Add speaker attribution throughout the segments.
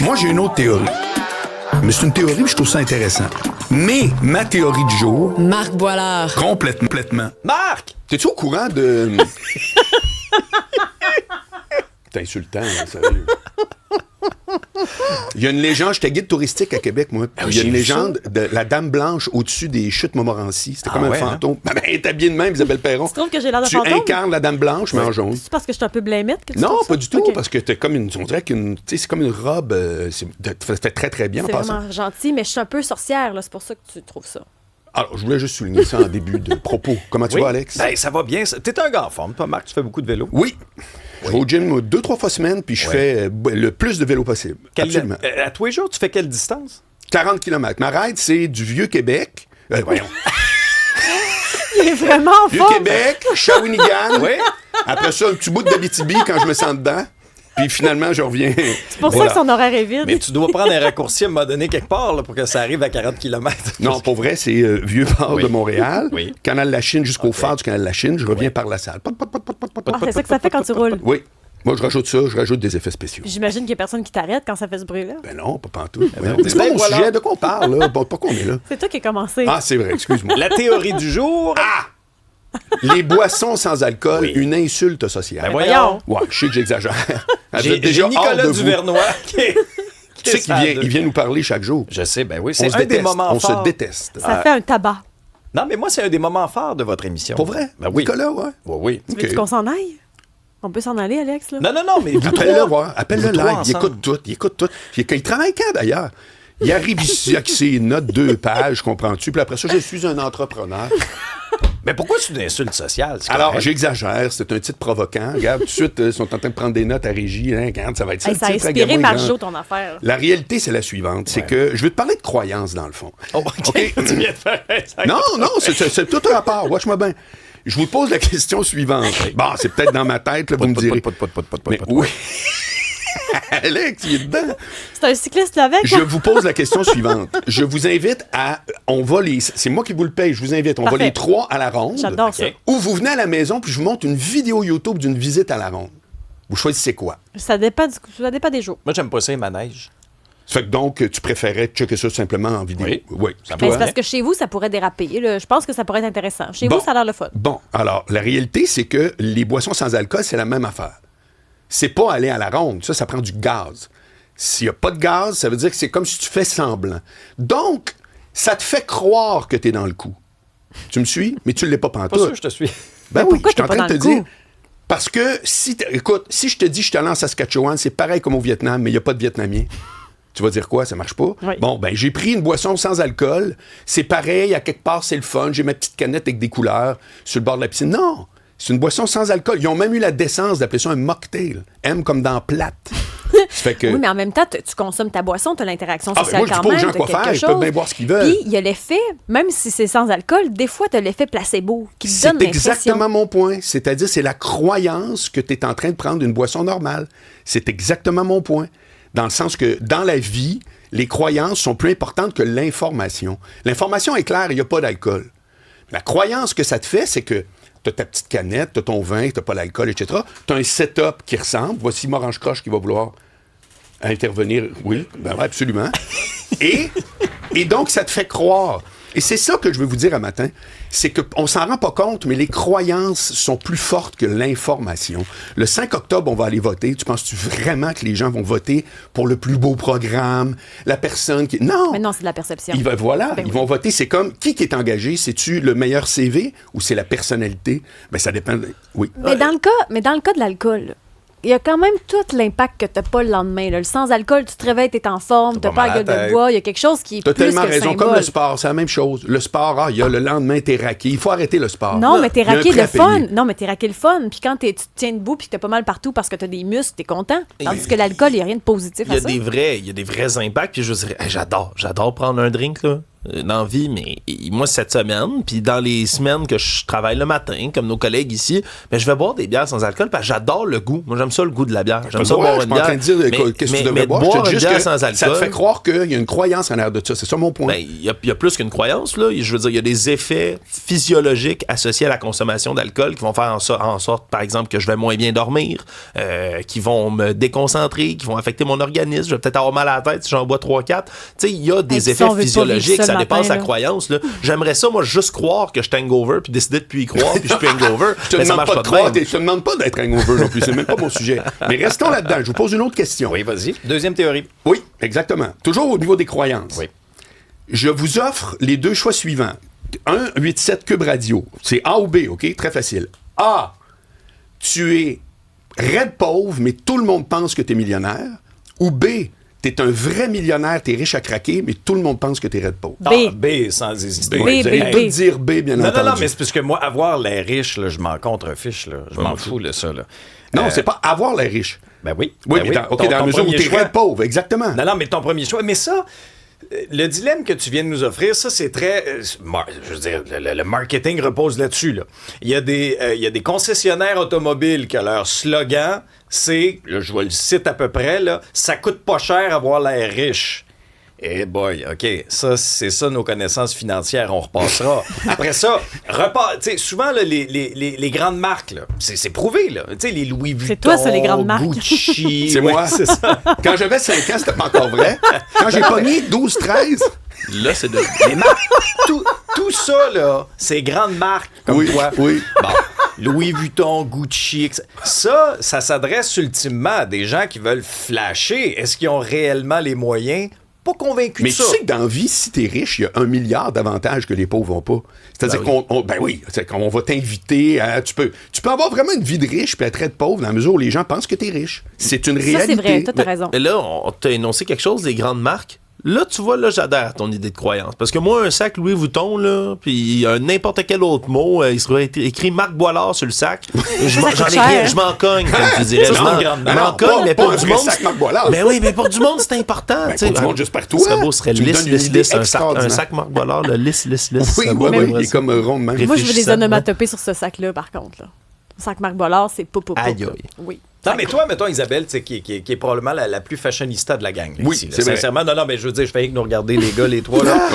Speaker 1: Moi, j'ai une autre théorie. Mais c'est une théorie, mais je trouve ça intéressant. Mais ma théorie du jour...
Speaker 2: Marc Boilard.
Speaker 1: Complètement.
Speaker 3: Marc!
Speaker 1: T'es-tu au courant de... C'est insultant, là, sérieux. Il y a une légende, j'étais guide touristique à Québec, moi. Il y a une légende de la Dame Blanche au-dessus des chutes Montmorency. C'était comme un fantôme. Ben, elle est habillée de même, Isabelle Perron.
Speaker 2: Tu trouves que j'ai l'air de fantôme?
Speaker 1: Tu incarnes la Dame Blanche, mais en jaune.
Speaker 2: C'est parce que je suis un peu blémite que tu
Speaker 1: Non,
Speaker 2: trouves
Speaker 1: pas
Speaker 2: ça?
Speaker 1: du tout,
Speaker 2: Okay.
Speaker 1: parce que t'es comme une... On dirait qu'une... Tu sais, c'est comme une robe... ça fait très, très bien en
Speaker 2: C'est
Speaker 1: passant.
Speaker 2: vraiment gentil, mais je suis un peu sorcière, là. C'est pour ça que tu trouves ça.
Speaker 1: Alors, je voulais juste souligner ça en début de propos. Comment tu vas, Alex?
Speaker 3: Ben, ça va bien. T'es un gars en forme, toi, Marc. Tu fais beaucoup de vélo.
Speaker 1: Oui. Je vais au gym 2-3 fois semaine, puis je fais le plus de vélo possible. Absolument.
Speaker 3: À tous les jours, tu fais quelle distance?
Speaker 1: 40 km. Ma ride, c'est du Vieux-Québec. Voyons.
Speaker 2: Il est vraiment fort.
Speaker 1: Vieux-Québec, Shawinigan.
Speaker 3: Oui.
Speaker 1: Après ça, un petit bout d'Abitibi quand je me sens dedans. Puis finalement, je reviens.
Speaker 2: C'est pour ça que son horaire est vide.
Speaker 3: Mais tu dois prendre un raccourci à un moment donné quelque part là, pour que ça arrive à 40 km.
Speaker 1: Non, pour vrai, c'est Vieux-Port de Montréal.
Speaker 3: Oui.
Speaker 1: Canal de la Chine jusqu'au phare du Canal de la Chine. Je reviens par la salle.
Speaker 2: C'est ça que ça fait quand tu roules.
Speaker 1: Oui. Moi, je rajoute ça. Je rajoute des effets spéciaux.
Speaker 2: J'imagine qu'il y a personne qui t'arrête quand ça fait ce bruit-là.
Speaker 1: Ben non, pas pantoute.
Speaker 3: Ben,
Speaker 1: C'est pas
Speaker 3: ben
Speaker 1: mon
Speaker 3: voilà.
Speaker 1: sujet. De quoi on parle, là? Pourquoi on est là?
Speaker 2: C'est toi qui as commencé.
Speaker 1: Ah, c'est vrai. Excuse-moi.
Speaker 3: La théorie du jour.
Speaker 1: Les boissons sans alcool,
Speaker 3: Oui.
Speaker 1: une insulte sociale.
Speaker 3: Ben voyons.
Speaker 1: Ouais, je sais que j'exagère. Vous
Speaker 3: J'ai
Speaker 1: êtes déjà hors
Speaker 3: Nicolas
Speaker 1: de vous.
Speaker 3: Duvernois qui est...
Speaker 1: Tu sais qu'il vient nous parler chaque jour.
Speaker 3: Je sais, ben oui,
Speaker 1: On
Speaker 3: c'est
Speaker 1: se
Speaker 3: un des
Speaker 1: déteste.
Speaker 3: moments
Speaker 1: On
Speaker 3: forts.
Speaker 1: se déteste.
Speaker 2: Ça fait un tabac.
Speaker 3: Non, mais moi, c'est un des moments forts de votre émission.
Speaker 1: Pour vrai?
Speaker 3: Ben oui.
Speaker 1: Nicolas, ouais.
Speaker 3: Oui, oui.
Speaker 1: OK.
Speaker 2: Veux-tu qu'on s'en aille? On peut s'en aller, Alex, là?
Speaker 3: Non, mais vous
Speaker 1: Appelle-le,
Speaker 3: trois-
Speaker 1: voir. Appelle-le
Speaker 3: vous trois
Speaker 1: live. Il
Speaker 3: ensemble.
Speaker 1: écoute tout. Il travaille quand, d'ailleurs? Il arrive ici avec ses notes 2 pages, comprends-tu? Puis après ça, je suis un entrepreneur.
Speaker 3: Mais pourquoi c'est une insulte sociale? C'est
Speaker 1: Alors,
Speaker 3: correct.
Speaker 1: j'exagère. C'est un titre provoquant. Regarde, tout de suite, ils sont en train de prendre des notes à régie. Hein, regarde, ça va être ça.
Speaker 2: Hey,
Speaker 1: le
Speaker 2: ça a
Speaker 1: titre,
Speaker 2: inspiré
Speaker 1: regarde-moi,
Speaker 2: Marjo,
Speaker 1: grand.
Speaker 2: ton affaire.
Speaker 1: La réalité, c'est la suivante. C'est que je vais te parler de croyances, dans le fond.
Speaker 3: Oh, OK. Tu viens de faire ça.
Speaker 1: Non, c'est tout un rapport. Watch-moi bien. Je vous pose la question suivante. Bon, c'est peut-être dans ma tête, là, vous me direz. Mais oui. Alex, il est dedans.
Speaker 2: C'est un cycliste avec?
Speaker 1: Je vous pose la question suivante. Je vous invite à... C'est moi qui vous le paye, je vous invite. On va
Speaker 2: Parfait.
Speaker 1: les 3 à la ronde.
Speaker 2: J'adore ça.
Speaker 1: Ou vous venez à la maison, puis je vous montre une vidéo YouTube d'une visite à la ronde. Vous choisissez quoi?
Speaker 2: Ça dépend des jours.
Speaker 3: Moi, j'aime pas ça, les manèges.
Speaker 1: Ça fait que donc, tu préférais checker ça simplement en vidéo?
Speaker 3: Oui.
Speaker 1: C'est
Speaker 2: Ben,
Speaker 1: toi?
Speaker 2: c'est parce que chez vous, ça pourrait déraper. Là. Je pense que ça pourrait être intéressant. Chez vous, ça a l'air le fun.
Speaker 1: Bon, alors, la réalité, c'est que les boissons sans alcool, c'est la même affaire. C'est pas aller à la ronde. Ça prend du gaz. S'il n'y a pas de gaz, ça veut dire que c'est comme si tu fais semblant. Donc, ça te fait croire que tu es dans le coup. Tu me suis? Mais tu ne l'es pas pantoute.
Speaker 3: Pas sûr que je te suis.
Speaker 1: Ben
Speaker 2: Mais
Speaker 1: oui,
Speaker 2: pourquoi
Speaker 1: je suis en
Speaker 2: t'es pas
Speaker 1: train de te
Speaker 2: dans le
Speaker 1: dire.
Speaker 2: coup?
Speaker 1: Parce que, écoute, si je te dis je suis allé en Saskatchewan, c'est pareil comme au Vietnam, mais il n'y a pas de Vietnamiens. Tu vas dire quoi? Ça marche pas?
Speaker 2: Oui.
Speaker 1: Bon, ben j'ai pris une boisson sans alcool. C'est pareil, à quelque part, c'est le fun. J'ai ma petite canette avec des couleurs sur le bord de la piscine. Non! C'est une boisson sans alcool. Ils ont même eu la décence d'appeler ça un mocktail. M comme dans plate. Ça fait que...
Speaker 2: Oui, mais en même temps, tu consommes ta boisson, tu as l'interaction
Speaker 1: Ah, ben
Speaker 2: sociale
Speaker 1: moi, je dis
Speaker 2: quand
Speaker 1: pas aux
Speaker 2: même.
Speaker 1: gens
Speaker 2: t'as
Speaker 1: quoi
Speaker 2: quelque
Speaker 1: faire, ils peuvent
Speaker 2: chose.
Speaker 1: bien boire ce qu'ils veulent.
Speaker 2: Puis, il y a l'effet, même si c'est sans alcool, des fois, tu as l'effet placebo qui te
Speaker 1: C'est
Speaker 2: donne l'impression.
Speaker 1: exactement mon point. C'est-à-dire, c'est la croyance que tu es en train de prendre une boisson normale. C'est exactement mon point. Dans le sens que, dans la vie, les croyances sont plus importantes que l'information. L'information est claire, il n'y a pas d'alcool. La croyance que ça te fait, c'est que tu as ta petite canette, tu as ton vin, tu n'as pas l'alcool, etc. Tu as un setup qui ressemble. Voici Morange Croche qui va vouloir intervenir. Oui, ben ouais, absolument. Et donc, ça te fait croire. Et c'est ça que je veux vous dire un matin, c'est qu'on s'en rend pas compte, mais les croyances sont plus fortes que l'information. Le 5 octobre, on va aller voter. Tu penses-tu vraiment que les gens vont voter pour le plus beau programme, la personne qui... Non!
Speaker 2: Mais non, c'est de la perception.
Speaker 1: Voilà,
Speaker 2: Ben
Speaker 1: ils
Speaker 2: oui.
Speaker 1: vont voter. C'est comme, qui est engagé? C'est-tu le meilleur CV ou c'est la personnalité? Ben, ça dépend. Oui.
Speaker 2: Mais dans le cas de l'alcool, il y a quand même tout l'impact que tu n'as pas le lendemain. Là. Le sans-alcool, tu te réveilles, tu es en forme, tu n'as
Speaker 3: pas
Speaker 2: pas
Speaker 3: mal
Speaker 2: la
Speaker 3: à
Speaker 2: gueule
Speaker 3: la
Speaker 2: de
Speaker 3: tête.
Speaker 2: bois. Il y a quelque chose qui est
Speaker 1: T'as
Speaker 2: plus
Speaker 1: tellement
Speaker 2: que
Speaker 1: raison.
Speaker 2: symbole.
Speaker 1: Comme le sport, c'est la même chose. Le sport, il y a le lendemain, t'es raqué. Il faut arrêter le sport.
Speaker 2: Non, mais t'es
Speaker 1: Il y a un
Speaker 2: raqué
Speaker 1: prix
Speaker 2: le
Speaker 1: à payer.
Speaker 2: fun. Non, mais t'es raqué le fun. Puis quand tu te tiens debout puis que t'as pas mal partout parce que t'as des muscles, t'es content. Tandis que l'alcool, il n'y a rien de positif
Speaker 4: Il y
Speaker 2: à
Speaker 4: a
Speaker 2: ça.
Speaker 4: des vrais impacts. Puis je dirais, hey, j'adore prendre un drink, là. dans la vie, mais moi, cette semaine, puis dans les semaines que je travaille le matin, comme nos collègues ici, ben, je vais boire des bières sans alcool parce que j'adore le goût. Moi, j'aime ça, le goût de la bière. J'aime ça boire une bière.
Speaker 1: Je suis pas en train de dire qu'est-ce que tu devrais boire.
Speaker 4: Boire
Speaker 1: Je te dis
Speaker 4: une
Speaker 1: juste
Speaker 4: bière
Speaker 1: que
Speaker 4: sans alcool,
Speaker 1: ça te fait croire qu'il y a une croyance en arrière de ça. C'est ça mon point.
Speaker 4: Ben, il y a plus qu'une croyance, là. Je veux dire, il y a des effets physiologiques associés à la consommation d'alcool qui vont faire en sorte, par exemple, que je vais moins bien dormir, qui vont me déconcentrer, qui vont affecter mon organisme. Je vais peut-être avoir mal à la tête si j'en bois 3-4. Tu sais, il y a des effets physiologiques. Ça dépasse la croyance, là. J'aimerais ça, moi, juste croire que je suis hangover, puis décider de plus y croire, puis je suis plus hangover.
Speaker 1: Je te demande pas de croire, je te demande pas d'être hangover non plus. C'est même pas mon sujet. Mais restons là-dedans. Je vous pose une autre question.
Speaker 3: Oui, vas-y. Deuxième théorie.
Speaker 1: Oui, exactement. Toujours au niveau des croyances.
Speaker 3: Oui.
Speaker 1: Je vous offre les deux choix suivants. 1-8-7 Cube Radio. C'est A ou B, OK? Très facile. A, tu es raide pauvre, mais tout le monde pense que tu es millionnaire. Ou B, tu es un vrai millionnaire, tu es riche à craquer, mais tout le monde pense que tu es raide pauvre.
Speaker 3: B, sans hésiter.
Speaker 1: Vous allez tous dire B, bien entendu.
Speaker 3: Non, mais c'est parce que moi, avoir l'air riche, là, je m'en contrefiche. Là. Je m'en fous de ça. Là.
Speaker 1: Non, c'est pas avoir l'air riche.
Speaker 3: Ben oui.
Speaker 1: Oui,
Speaker 3: ben
Speaker 1: mais dans la mesure où tu es raide pauvre, exactement.
Speaker 3: Non, mais ton premier choix. Mais ça, le dilemme que tu viens de nous offrir, ça, c'est très... je veux dire, le marketing repose là-dessus. Là. Il y a des concessionnaires automobiles que leur slogan, c'est, là, je vais le citer à peu près, là, ça coûte pas cher avoir l'air riche. Eh boy, OK, ça, c'est ça nos connaissances financières, on repassera. Après ça, souvent, là, les grandes marques, là, c'est prouvé, là. Tu sais, les Louis Vuitton,
Speaker 2: c'est toi, ça, les grandes marques.
Speaker 3: Gucci.
Speaker 1: C'est moi.
Speaker 3: C'est ça.
Speaker 1: Quand j'avais 5 ans, c'était pas encore vrai. Quand j'ai pogné 12-13...
Speaker 4: Là, c'est de...
Speaker 3: Les marques, tout ça, là, c'est grandes marques comme toi.
Speaker 1: Oui.
Speaker 3: Bon, Louis Vuitton, Gucci, etc. Ça s'adresse ultimement à des gens qui veulent flasher. Est-ce qu'ils ont réellement les moyens? Pas convaincu
Speaker 1: mais
Speaker 3: de ça.
Speaker 1: Mais tu sais que dans la vie, si t'es riche, il y a 1 milliard d'avantages que les pauvres n'ont pas. C'est-à-dire qu'on va t'inviter à... Tu peux avoir vraiment une vie de riche puis être très pauvre dans la mesure où les gens pensent que t'es riche. C'est une réalité.
Speaker 2: Ça, c'est vrai. Toi, t'as raison.
Speaker 4: Mais là, on t'a énoncé quelque chose des grandes marques. Là, tu vois, là, j'adhère à ton idée de croyance. Parce que moi, un sac Louis Vuitton, là, puis n'importe quel autre mot, il serait écrit Marc Boilard sur le sac. Je m'en cogne, comme tu dirais. Je m'en cogne, mais pour du monde. Mais oui, mais pour du monde, c'est important.
Speaker 1: Pour du monde, juste partout.
Speaker 4: Ça beau serait lisse. Un sac Marc Boilard, le lisse.
Speaker 1: Oui, il est comme rond de même.
Speaker 2: Moi, je veux des onomatopées sur ce sac-là, par contre. Là. Le sac Marc Boilard, c'est pas.
Speaker 4: Aïe.
Speaker 2: Oui.
Speaker 3: Non, mais toi, mettons, Isabelle, qui est probablement la plus fashionista de la gang. Là,
Speaker 1: oui,
Speaker 3: ici, là.
Speaker 1: C'est
Speaker 3: sincèrement. Non, mais je veux dire, je fais que nous regarder, les gars, les trois. Là.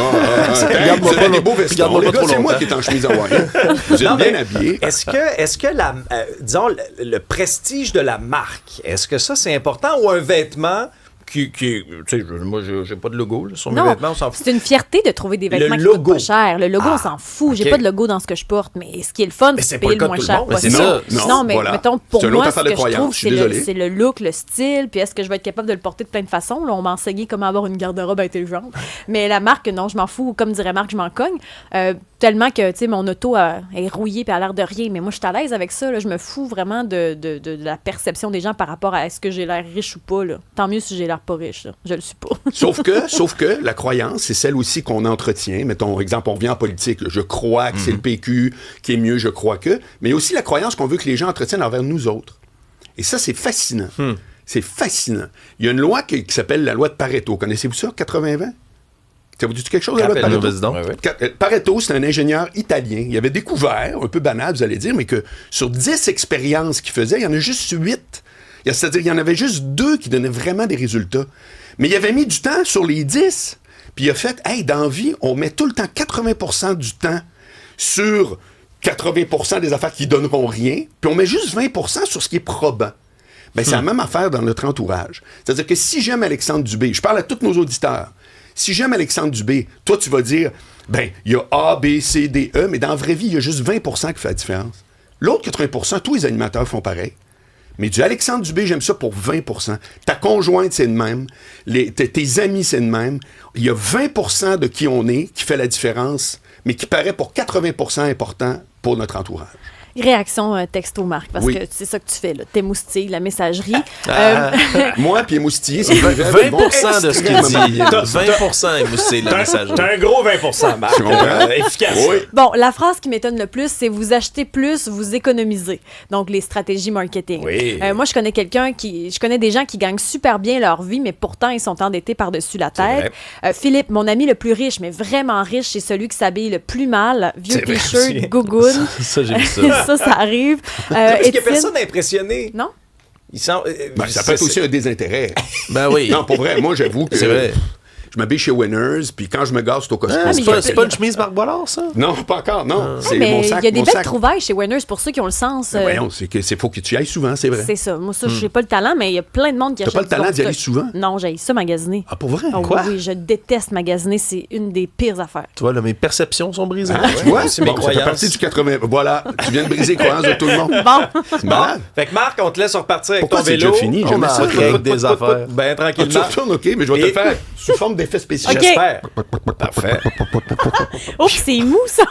Speaker 1: Regarde-moi pas les beaux vestons. Les gars, c'est moi qui est en chemise hawaïenne. Vous êtes bien habillés.
Speaker 3: Est-ce que disons, le prestige de la marque, est-ce que ça, c'est important ou un vêtement... Tu sais, moi, j'ai pas de logo là, sur mes vêtements, on s'en fout.
Speaker 2: C'est une fierté de trouver des vêtements qui coûtent pas cher. Le logo, on s'en fout. J'ai pas de logo dans ce que je porte, mais ce qui est le fun, c'est de payer le moins cher possible. Non, mais mettons, pour moi, ce que je trouve, c'est le look, le style, puis est-ce que je vais être capable de le porter de plein de façons? Là, on m'a enseigné comment avoir une garde-robe intelligente. Mais la marque, non, je m'en fous. Comme dirait Marc, je m'en cogne. Tellement que, tu sais, mon auto est rouillée puis a l'air de rien. Mais moi, je suis à l'aise avec ça. Là. Je me fous vraiment de la perception des gens par rapport à est-ce que j'ai l'air riche ou pas. Là. Tant mieux si j'ai l'air pas riche. Là. Je le suis pas. Sauf
Speaker 1: que la croyance, c'est celle aussi qu'on entretient. Mettons, exemple, on revient en politique. Là. Je crois que c'est le PQ qui est mieux, je crois que. Mais il y a aussi la croyance qu'on veut que les gens entretiennent envers nous autres. Et ça, c'est fascinant. C'est fascinant. Il y a une loi qui s'appelle la loi de Pareto. Connaissez-vous ça, 80-20? Ça vous dit quelque chose, la loi de Pareto? Pareto, c'est un ingénieur italien. Il avait découvert, un peu banal, vous allez dire, mais que sur 10 expériences qu'il faisait, il y en a juste 8. C'est-à-dire qu'il y en avait juste 2 qui donnaient vraiment des résultats. Mais il avait mis du temps sur les 10. Puis il a fait, hey, dans la vie, on met tout le temps 80% du temps sur 80% des affaires qui donneront rien, puis on met juste 20% sur ce qui est probant. Ben, c'est la même affaire dans notre entourage. C'est-à-dire que si j'aime Alexandre Dubé, je parle à tous nos auditeurs, si j'aime Alexandre Dubé, toi, tu vas dire, ben, il y a A, B, C, D, E, mais dans la vraie vie, il y a juste 20% qui fait la différence. L'autre 80%, tous les animateurs font pareil. Mais du Alexandre Dubé, j'aime ça pour 20%. Ta conjointe, c'est de même. Tes amis, c'est de même. Il y a 20% de qui on est qui fait la différence, mais qui paraît pour 80% important pour notre entourage.
Speaker 2: Réaction texto, Marc, parce que c'est ça que tu fais, là. T'émoustilles la messagerie.
Speaker 1: Moi, puis émoustiller, c'est
Speaker 4: 20% de ce qu'il dit. 20% émoustiller la messagerie.
Speaker 3: T'as un gros 20%, Marc. Efficace.
Speaker 1: Oui.
Speaker 2: Bon, la phrase qui m'étonne le plus, c'est vous achetez plus, vous économisez. Donc, les stratégies marketing.
Speaker 3: Oui.
Speaker 2: Moi, je connais des gens qui gagnent super bien leur vie, mais pourtant, ils sont endettés par-dessus la tête. Philippe, mon ami le plus riche, mais vraiment riche, c'est celui qui s'habille le plus mal. Vieux t-shirt, gougoune.
Speaker 4: Ça, j'ai vu ça.
Speaker 2: ça arrive.
Speaker 3: Parce qu'il n'y a personne impressionné.
Speaker 2: Non?
Speaker 1: Ça peut être aussi un désintérêt.
Speaker 4: Ben oui.
Speaker 1: Non, pour vrai, moi, j'avoue que...
Speaker 4: C'est vrai.
Speaker 1: Je m'habille chez Winners, puis quand je me gare, c'est au Costco.
Speaker 4: C'est pas une chemise Marc Boilard, ça?
Speaker 1: Non, pas encore, non. C'est
Speaker 2: mais
Speaker 1: mon sac.
Speaker 2: Il y a des belles trouvailles chez Winners pour ceux qui ont le sens.
Speaker 1: Voyons, c'est faut que tu y ailles souvent, c'est vrai.
Speaker 2: C'est ça. Moi, ça, je n'ai pas le talent, mais il y a plein de monde qui achète.
Speaker 1: T'as pas le talent d'y aller souvent?
Speaker 2: Non, j'ai ça magasiner.
Speaker 1: Ah, pour vrai?
Speaker 2: Quoi? Oui, je déteste magasiner. C'est une des pires affaires.
Speaker 4: Tu vois, là, mes perceptions sont brisées.
Speaker 1: Tu vois? C'est mes croyances. Ça fait partie du 80. Voilà, tu viens de briser les croyances de tout le monde.
Speaker 2: Bon.
Speaker 1: C'est malade.
Speaker 3: Fait que Marc, on te laisse repartir avec
Speaker 1: ton
Speaker 3: vélo.
Speaker 1: C'est déjà fini.
Speaker 4: On a des affaires.
Speaker 3: Ben, tranquillement.
Speaker 1: Tu retournes, OK, mais je vais te le faire sous forme d'effet spécial.
Speaker 3: J'espère. Parfait.
Speaker 2: Oh, c'est mou, ça!